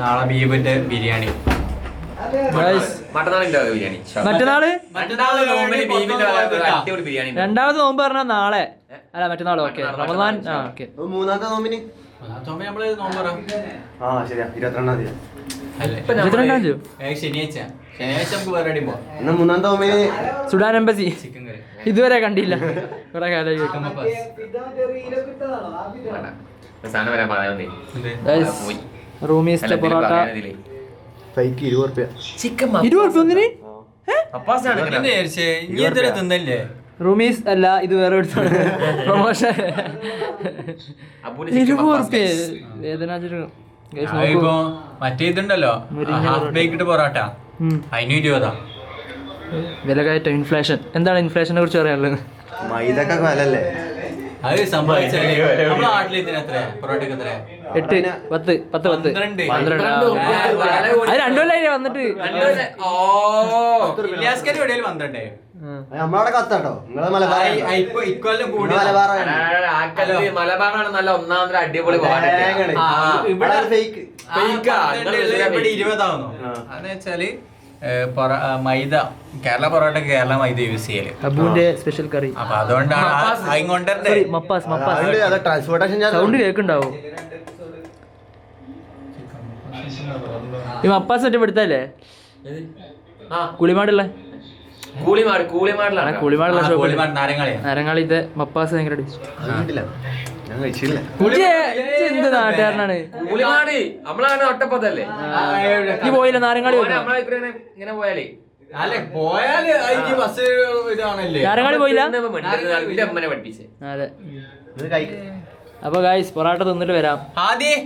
നാളെ ബീഫിന്റെ ബിരിയാണി. മറ്റന്നാള് രണ്ടാമത്തെ നോമ്പ് പറഞ്ഞാൽ നാളെ അല്ല മറ്റന്നാള്. ഓക്കെ റമദാൻ. ഓക്കെ മൂന്നാമത്തെ നോമ്പിന് നമ്മള് നോമ്പറ ശരിയാ 22-ാം തീയതി. 22-ാം തീയതി ശനിയാഴ്ച നമുക്ക് വേറെ പോവാം. എന്നാ മൂന്നാമത്തെ നോമ്പിന് സുഡാൻ എംബസി ചിക്കൻ കറി ഇതുവരെ കണ്ടില്ല. കുറെ കാലം റൂമീസ് പൊറോട്ട 20 ഒന്നിന് തിന്നല്ലേ. റൂമീസ് അല്ല ഇത് വേറെ പ്രൊമോഷൻ 20 വേദന. ഇപ്പൊ മറ്റേ ഇതുണ്ടല്ലോ ഹാഫ് ബേക്ക്ഡ് പൊറോട്ട അതിന് 20. വില കയറ്റം, ഇൻഫ്ലേഷൻ. എന്താണ് ഇൻഫ്ലേഷനെ കുറിച്ച് പറയാനുള്ളത്? മൈദൊക്കെ വിലല്ലേ അത് സംഭവിച്ചാല് നമ്മുടെ നാട്ടിൽ ഇതിന് എത്ര പൊറോട്ടക്ക് എത്ര 8, 10, 12. അത് 2 കൊല്ലം വന്നിട്ട് ഇടയിൽ 12. നമ്മളവിടെ കത്താട്ടോ. നിങ്ങളെ ഇക്കൊല്ലം കൂടി മലബാറാണ് നല്ല ഒന്നാമത്തെ അടിപൊളി ഇവിടെ 20 ആവുന്നു. അതെന്ന് വെച്ചാല് മൈദ കേരള പൊറോട്ട കേരള മൈദ യൂസ് ചെയ്യല്. അബുവിന്റെ സ്പെഷ്യൽ കറി. അപ്പൊ അതുകൊണ്ടാണ് ട്രാൻസ്പോർട്ടേഷൻ സൗണ്ട് കേൾക്കുണ്ടാവും. ഈ മപ്പാസ് മറ്റേ എടുത്തല്ലേ കുളിമാടുള്ള കുളിമാടുള്ള ഷോപ്പ് നാരങ്ങാളിത്തെ മപ്പാസ് ഭയങ്കര എന്ത് നാട്ടുകാരനാണ്. നീ പോയില്ല നാരങ്ങാളി? ഇങ്ങനെ പോയാലേ നാരങ്ങാളി പോയില്ല. അമ്മനെ പഠിപ്പിച്ചേ. അതെ. അപ്പൊ ഗായ്സ് പൊറാട്ട തിന്നിട്ട് വരാം. ആദ്യം